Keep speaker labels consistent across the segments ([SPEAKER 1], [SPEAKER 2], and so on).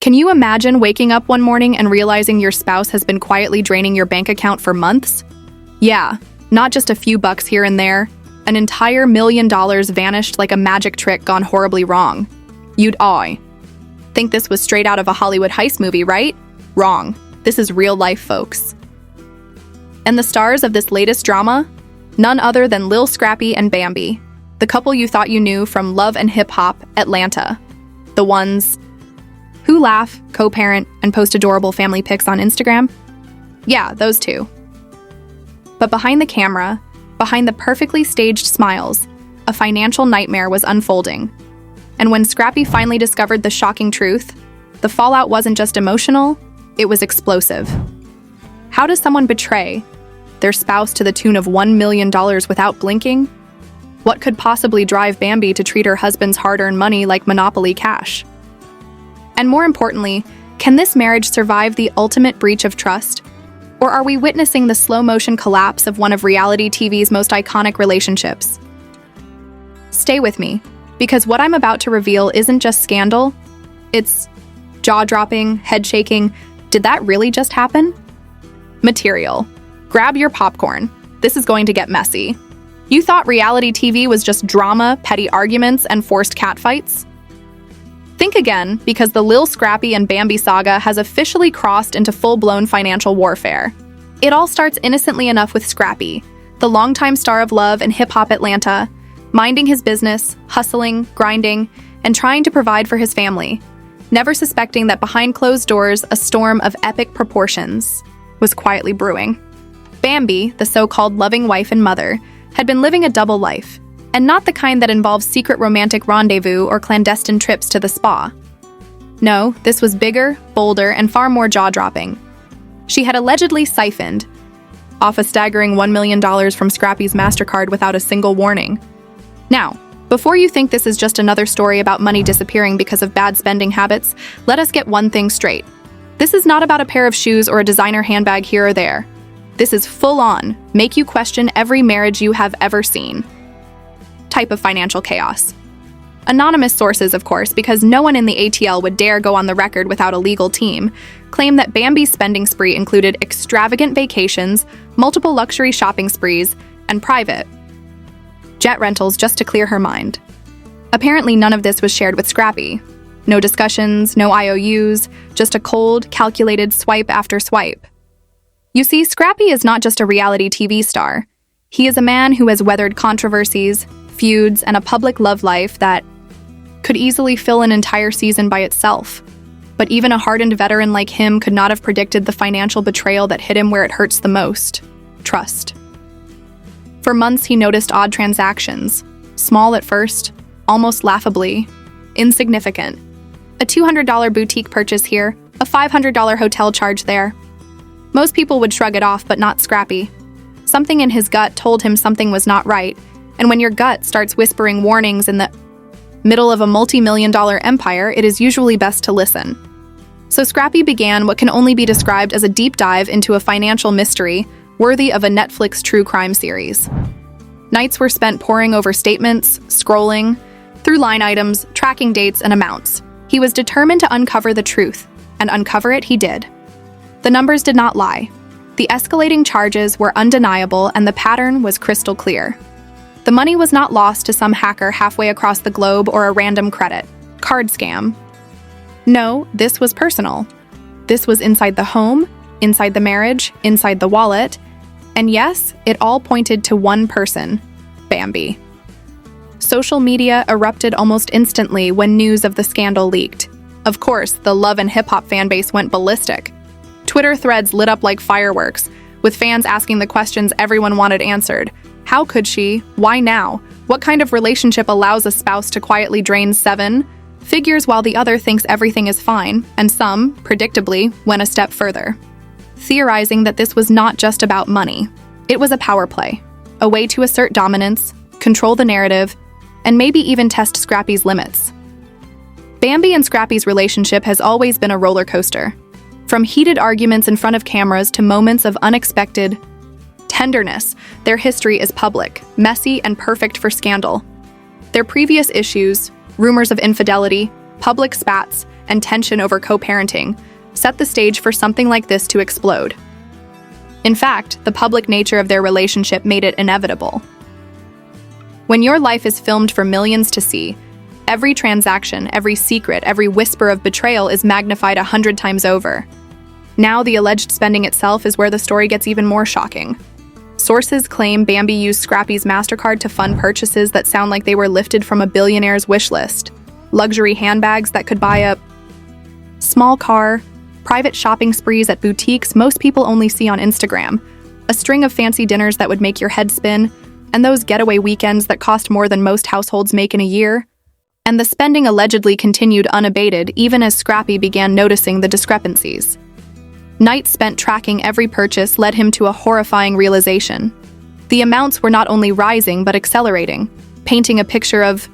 [SPEAKER 1] Can you imagine waking up one morning and realizing your spouse has been quietly draining your bank account for months? Yeah, not just a few bucks here and there. An entire $1 million vanished like a magic trick gone horribly wrong. You'd think this was straight out of a Hollywood heist movie, right? Wrong. This is real life, folks. And the stars of this latest drama? None other than Lil Scrappy and Bambi, the couple you thought you knew from Love and Hip Hop Atlanta. The ones who laugh, co-parent, and post adorable family pics on Instagram? Yeah, those two. But behind the camera, behind the perfectly staged smiles, a financial nightmare was unfolding. And when Scrappy finally discovered the shocking truth, the fallout wasn't just emotional, it was explosive. How does someone betray their spouse to the tune of $1 million without blinking? What could possibly drive Bambi to treat her husband's hard-earned money like Monopoly cash? And more importantly, can this marriage survive the ultimate breach of trust? Or are we witnessing the slow-motion collapse of one of reality TV's most iconic relationships? Stay with me, because what I'm about to reveal isn't just scandal, it's jaw-dropping, head-shaking, did that really just happen? Material. Grab your popcorn. This is going to get messy. You thought reality TV was just drama, petty arguments, and forced catfights? Think again, because the Lil Scrappy and Bambi saga has officially crossed into full-blown financial warfare. It all starts innocently enough with Scrappy, the longtime star of Love and Hip Hop Atlanta, minding his business, hustling, grinding, and trying to provide for his family, never suspecting that behind closed doors, a storm of epic proportions was quietly brewing. Bambi, the so-called loving wife and mother, had been living a double life, and not the kind that involves secret romantic rendezvous or clandestine trips to the spa. No, this was bigger, bolder, and far more jaw-dropping. She had allegedly siphoned off a staggering $1 million from Scrappy's MasterCard without a single warning. Now, before you think this is just another story about money disappearing because of bad spending habits, let us get one thing straight. This is not about a pair of shoes or a designer handbag here or there. This is full-on, make you question every marriage you have ever seen type of financial chaos. Anonymous sources, of course, because no one in the ATL would dare go on the record without a legal team, claim that Bambi's spending spree included extravagant vacations, multiple luxury shopping sprees, and private jet rentals just to clear her mind. Apparently, none of this was shared with Scrappy. No discussions, no IOUs, just a cold, calculated swipe after swipe. You see, Scrappy is not just a reality TV star. He is a man who has weathered controversies, feuds, and a public love life that could easily fill an entire season by itself. But even a hardened veteran like him could not have predicted the financial betrayal that hit him where it hurts the most: trust. For months, he noticed odd transactions, small at first, almost laughably insignificant. A $200 boutique purchase here, a $500 hotel charge there. Most people would shrug it off, but not Scrappy. Something in his gut told him something was not right, and when your gut starts whispering warnings in the middle of a multi-million-dollar empire, it is usually best to listen. So Scrappy began what can only be described as a deep dive into a financial mystery worthy of a Netflix true crime series. Nights were spent poring over statements, scrolling through line items, tracking dates and amounts. He was determined to uncover the truth, and uncover it he did. The numbers did not lie. The escalating charges were undeniable, and the pattern was crystal clear. The money was not lost to some hacker halfway across the globe or a random credit card scam. No, this was personal. This was inside the home, inside the marriage, inside the wallet, and yes, it all pointed to one person: Bambi. Social media erupted almost instantly when news of the scandal leaked. Of course, the Love and Hip Hop fanbase went ballistic. Twitter threads lit up like fireworks, with fans asking the questions everyone wanted answered. How could she? Why now? What kind of relationship allows a spouse to quietly drain 7 figures while the other thinks everything is fine? And some, predictably, went a step further, theorizing that this was not just about money. It was a power play, a way to assert dominance, control the narrative, and maybe even test Scrappy's limits. Bambi and Scrappy's relationship has always been a roller coaster. From heated arguments in front of cameras to moments of unexpected tenderness, their history is public, messy, and perfect for scandal. Their previous issues, rumors of infidelity, public spats, and tension over co-parenting set the stage for something like this to explode. In fact, the public nature of their relationship made it inevitable. When your life is filmed for millions to see, every transaction, every secret, every whisper of betrayal is magnified 100 times over. Now, the alleged spending itself is where the story gets even more shocking. Sources claim Bambi used Scrappy's MasterCard to fund purchases that sound like they were lifted from a billionaire's wish list. Luxury handbags that could buy a small car, private shopping sprees at boutiques most people only see on Instagram, a string of fancy dinners that would make your head spin, and those getaway weekends that cost more than most households make in a year. And the spending allegedly continued unabated even as Scrappy began noticing the discrepancies. Nights spent tracking every purchase led him to a horrifying realization. The amounts were not only rising but accelerating, painting a picture of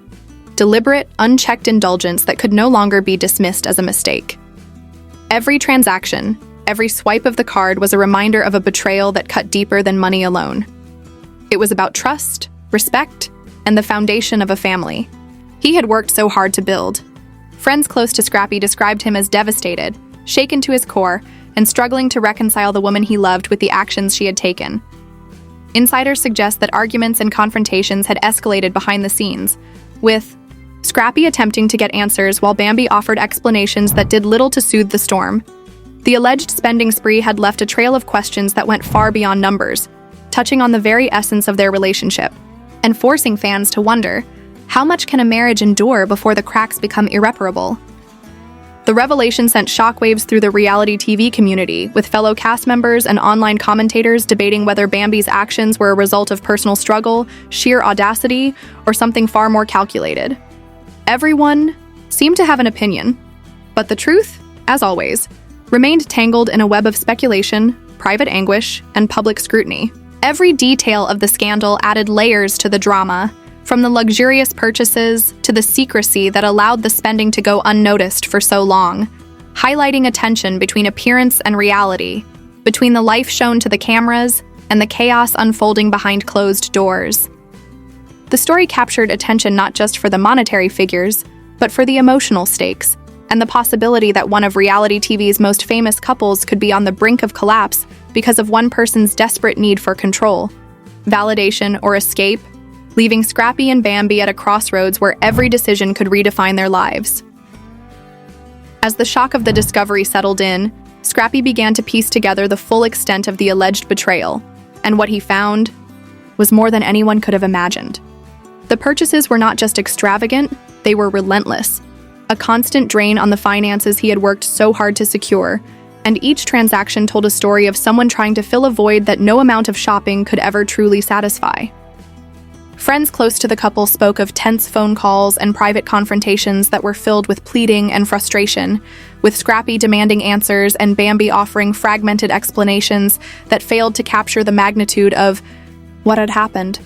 [SPEAKER 1] deliberate, unchecked indulgence that could no longer be dismissed as a mistake. Every transaction, every swipe of the card was a reminder of a betrayal that cut deeper than money alone. It was about trust, respect, and the foundation of a family he had worked so hard to build. Friends close to Scrappy described him as devastated, shaken to his core, and struggling to reconcile the woman he loved with the actions she had taken. Insiders suggest that arguments and confrontations had escalated behind the scenes, with Scrappy attempting to get answers while Bambi offered explanations that did little to soothe the storm. The alleged spending spree had left a trail of questions that went far beyond numbers, touching on the very essence of their relationship, and forcing fans to wonder, how much can a marriage endure before the cracks become irreparable? The revelation sent shockwaves through the reality TV community, with fellow cast members and online commentators debating whether Bambi's actions were a result of personal struggle, sheer audacity, or something far more calculated. Everyone seemed to have an opinion, but the truth, as always, remained tangled in a web of speculation, private anguish, and public scrutiny. Every detail of the scandal added layers to the drama, from the luxurious purchases to the secrecy that allowed the spending to go unnoticed for so long, highlighting a tension between appearance and reality, between the life shown to the cameras and the chaos unfolding behind closed doors. The story captured attention not just for the monetary figures, but for the emotional stakes, and the possibility that one of reality TV's most famous couples could be on the brink of collapse because of one person's desperate need for control, validation, or escape, leaving Scrappy and Bambi at a crossroads where every decision could redefine their lives. As the shock of the discovery settled in, Scrappy began to piece together the full extent of the alleged betrayal, and what he found was more than anyone could have imagined. The purchases were not just extravagant, they were relentless, a constant drain on the finances he had worked so hard to secure, and each transaction told a story of someone trying to fill a void that no amount of shopping could ever truly satisfy. Friends close to the couple spoke of tense phone calls and private confrontations that were filled with pleading and frustration, with Scrappy demanding answers and Bambi offering fragmented explanations that failed to capture the magnitude of what had happened.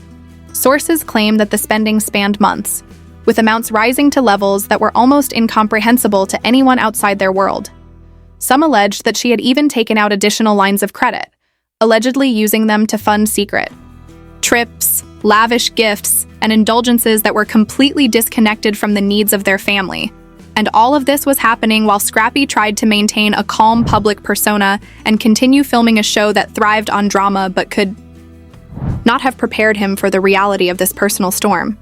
[SPEAKER 1] Sources claim that the spending spanned months, with amounts rising to levels that were almost incomprehensible to anyone outside their world. Some alleged that she had even taken out additional lines of credit, allegedly using them to fund secret trips, lavish gifts, and indulgences that were completely disconnected from the needs of their family. And all of this was happening while Scrappy tried to maintain a calm public persona and continue filming a show that thrived on drama but could not have prepared him for the reality of this personal storm.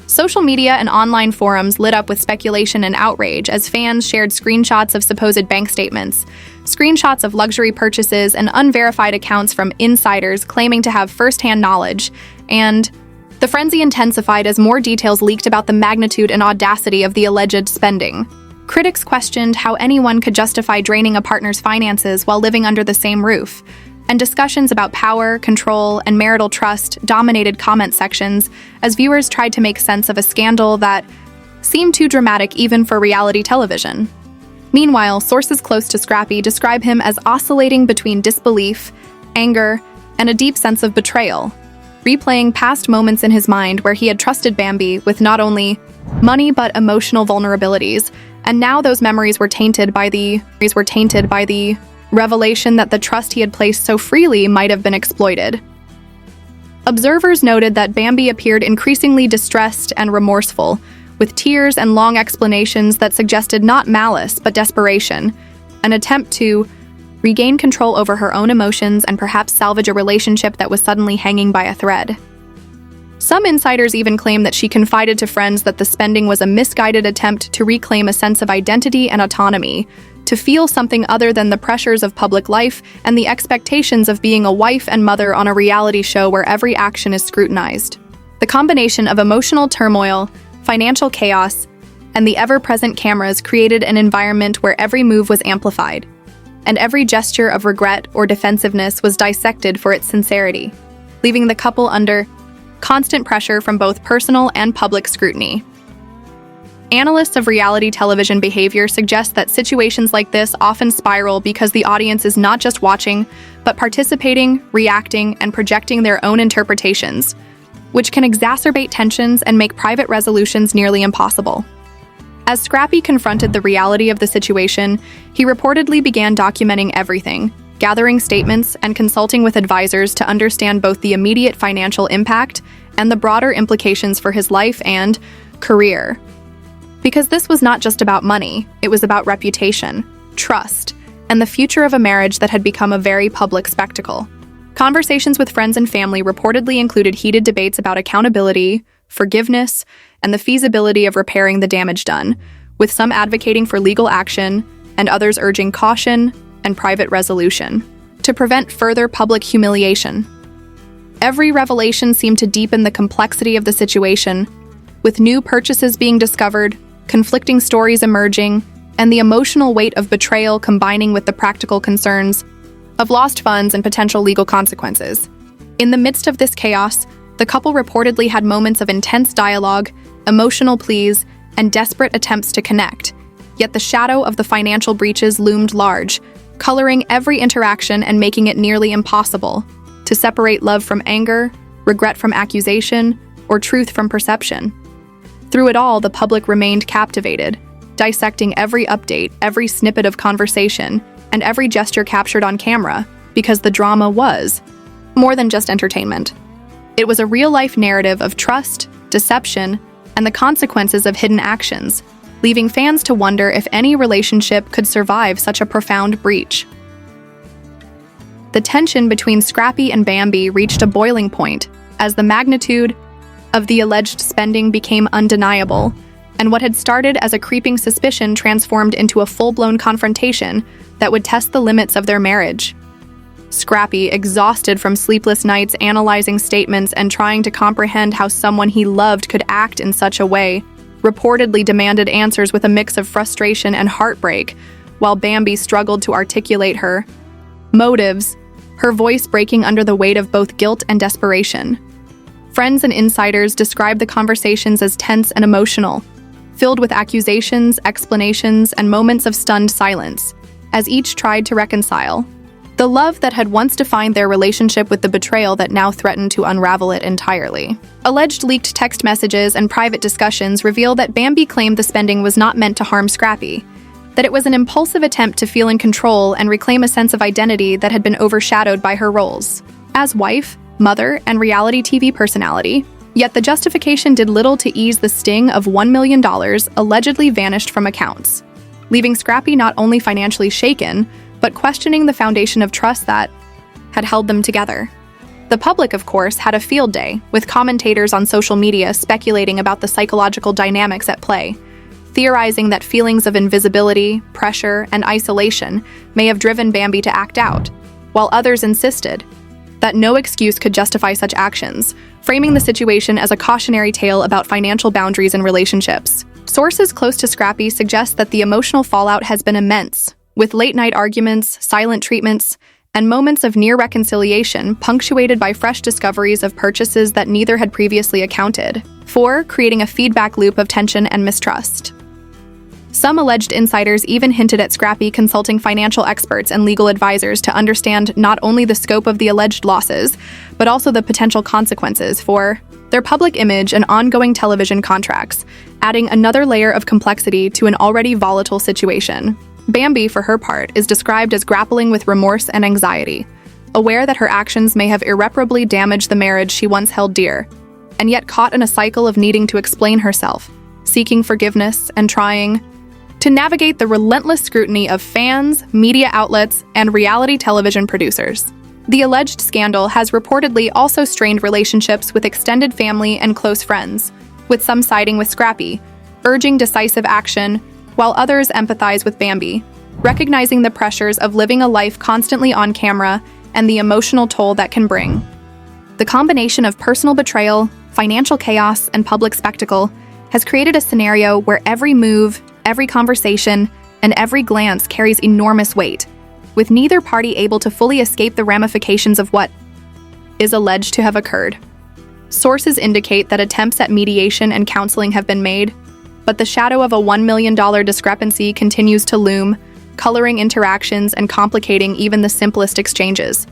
[SPEAKER 1] Social media and online forums lit up with speculation and outrage as fans shared screenshots of supposed bank statements, screenshots of luxury purchases, and unverified accounts from insiders claiming to have first-hand knowledge, and the frenzy intensified as more details leaked about the magnitude and audacity of the alleged spending. Critics questioned how anyone could justify draining a partner's finances while living under the same roof, and discussions about power, control, and marital trust dominated comment sections as viewers tried to make sense of a scandal that seemed too dramatic even for reality television. Meanwhile, sources close to Scrappy describe him as oscillating between disbelief, anger, and a deep sense of betrayal, replaying past moments in his mind where he had trusted Bambi with not only money but emotional vulnerabilities, and now those memories were tainted by the revelation that the trust he had placed so freely might have been exploited. Observers noted that Bambi appeared increasingly distressed and remorseful, with tears and long explanations that suggested not malice but desperation, an attempt to regain control over her own emotions and perhaps salvage a relationship that was suddenly hanging by a thread. Some insiders even claim that she confided to friends that the spending was a misguided attempt to reclaim a sense of identity and autonomy, to feel something other than the pressures of public life and the expectations of being a wife and mother on a reality show where every action is scrutinized. The combination of emotional turmoil, financial chaos, and the ever-present cameras created an environment where every move was amplified, and every gesture of regret or defensiveness was dissected for its sincerity, leaving the couple under constant pressure from both personal and public scrutiny. Analysts of reality television behavior suggest that situations like this often spiral because the audience is not just watching, but participating, reacting, and projecting their own interpretations, which can exacerbate tensions and make private resolutions nearly impossible. As Scrappy confronted the reality of the situation, he reportedly began documenting everything, gathering statements and consulting with advisors to understand both the immediate financial impact and the broader implications for his life and career. Because this was not just about money, it was about reputation, trust, and the future of a marriage that had become a very public spectacle. Conversations with friends and family reportedly included heated debates about accountability, forgiveness, and the feasibility of repairing the damage done, with some advocating for legal action and others urging caution and private resolution to prevent further public humiliation. Every revelation seemed to deepen the complexity of the situation, with new purchases being discovered, conflicting stories emerging, and the emotional weight of betrayal combining with the practical concerns of lost funds and potential legal consequences. In the midst of this chaos, the couple reportedly had moments of intense dialogue, emotional pleas, and desperate attempts to connect, yet the shadow of the financial breaches loomed large, coloring every interaction and making it nearly impossible to separate love from anger, regret from accusation, or truth from perception. Through it all, the public remained captivated, dissecting every update, every snippet of conversation, and every gesture captured on camera, because the drama was more than just entertainment. It was a real-life narrative of trust, deception, and the consequences of hidden actions, leaving fans to wonder if any relationship could survive such a profound breach. The tension between Scrappy and Bambi reached a boiling point as the magnitude of the alleged spending became undeniable, and what had started as a creeping suspicion transformed into a full-blown confrontation that would test the limits of their marriage. Scrappy, exhausted from sleepless nights analyzing statements and trying to comprehend how someone he loved could act in such a way, reportedly demanded answers with a mix of frustration and heartbreak, while Bambi struggled to articulate her motives, her voice breaking under the weight of both guilt and desperation. Friends and insiders described the conversations as tense and emotional, filled with accusations, explanations, and moments of stunned silence, as each tried to reconcile the love that had once defined their relationship with the betrayal that now threatened to unravel it entirely. Alleged leaked text messages and private discussions reveal that Bambi claimed the spending was not meant to harm Scrappy, that it was an impulsive attempt to feel in control and reclaim a sense of identity that had been overshadowed by her roles as wife, mother, and reality TV personality. Yet the justification did little to ease the sting of $1 million allegedly vanished from accounts, leaving Scrappy not only financially shaken, but questioning the foundation of trust that had held them together. The public, of course, had a field day, with commentators on social media speculating about the psychological dynamics at play, theorizing that feelings of invisibility, pressure, and isolation may have driven Bambi to act out, while others insisted that no excuse could justify such actions, framing the situation as a cautionary tale about financial boundaries in relationships. Sources close to Scrappy suggest that the emotional fallout has been immense, with late-night arguments, silent treatments, and moments of near reconciliation punctuated by fresh discoveries of purchases that neither had previously accounted for, creating a feedback loop of tension and mistrust. Some alleged insiders even hinted at Scrappy consulting financial experts and legal advisors to understand not only the scope of the alleged losses, but also the potential consequences for their public image and ongoing television contracts, adding another layer of complexity to an already volatile situation. Bambi, for her part, is described as grappling with remorse and anxiety, aware that her actions may have irreparably damaged the marriage she once held dear, and yet caught in a cycle of needing to explain herself, seeking forgiveness, and trying to navigate the relentless scrutiny of fans, media outlets, and reality television producers. The alleged scandal has reportedly also strained relationships with extended family and close friends, with some siding with Scrappy, urging decisive action, while others empathize with Bambi, recognizing the pressures of living a life constantly on camera and the emotional toll that can bring. The combination of personal betrayal, financial chaos, and public spectacle has created a scenario where every move, every conversation, and every glance carries enormous weight, with neither party able to fully escape the ramifications of what is alleged to have occurred. Sources indicate that attempts at mediation and counseling have been made, but the shadow of a $1 million discrepancy continues to loom, coloring interactions and complicating even the simplest exchanges.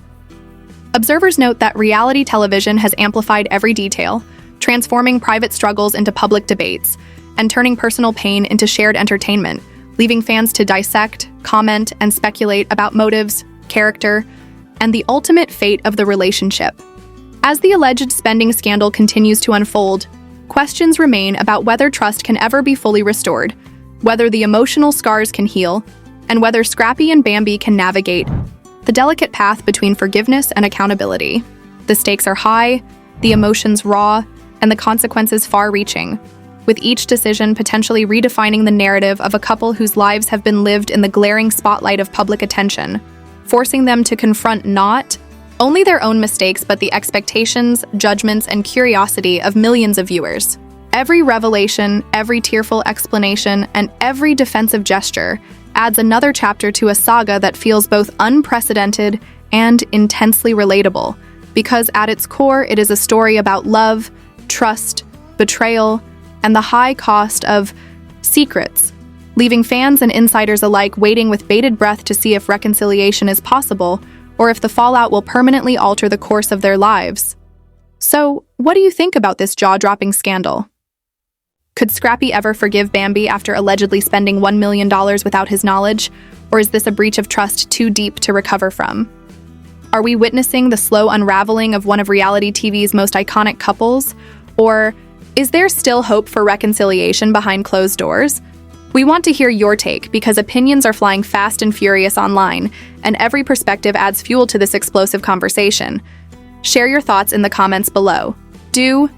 [SPEAKER 1] Observers note that reality television has amplified every detail, transforming private struggles into public debates, and turning personal pain into shared entertainment, leaving fans to dissect, comment, and speculate about motives, character, and the ultimate fate of the relationship. As the alleged spending scandal continues to unfold, questions remain about whether trust can ever be fully restored, whether the emotional scars can heal, and whether Scrappy and Bambi can navigate the delicate path between forgiveness and accountability. The stakes are high, the emotions raw, and the consequences far-reaching, with each decision potentially redefining the narrative of a couple whose lives have been lived in the glaring spotlight of public attention, forcing them to confront not only their own mistakes but the expectations, judgments, and curiosity of millions of viewers. Every revelation, every tearful explanation, and every defensive gesture adds another chapter to a saga that feels both unprecedented and intensely relatable, because at its core it is a story about love, trust, betrayal, and the high cost of secrets, leaving fans and insiders alike waiting with bated breath to see if reconciliation is possible or if the fallout will permanently alter the course of their lives. So, what do you think about this jaw-dropping scandal? Could Scrappy ever forgive Bambi after allegedly spending $1 million without his knowledge, or is this a breach of trust too deep to recover from? Are we witnessing the slow unraveling of one of reality TV's most iconic couples, or is there still hope for reconciliation behind closed doors? We want to hear your take because opinions are flying fast and furious online, and every perspective adds fuel to this explosive conversation. Share your thoughts in the comments below. Do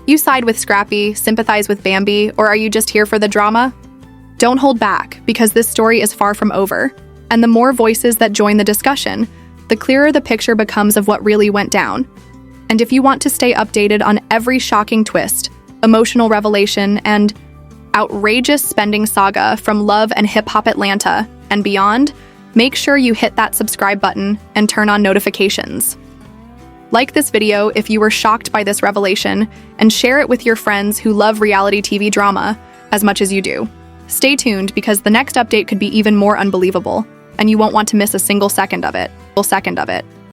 [SPEAKER 1] you side with Scrappy, sympathize with Bambi, or are you just here for the drama? Don't hold back, because this story is far from over, and the more voices that join the discussion, the clearer the picture becomes of what really went down. And if you want to stay updated on every shocking twist, emotional revelation, and outrageous spending saga from Love and Hip Hop Atlanta and beyond, make sure you hit that subscribe button and turn on notifications. Like this video if you were shocked by this revelation, and share it with your friends who love reality TV drama as much as you do. Stay tuned because the next update could be even more unbelievable, and you won't want to miss a single second of it.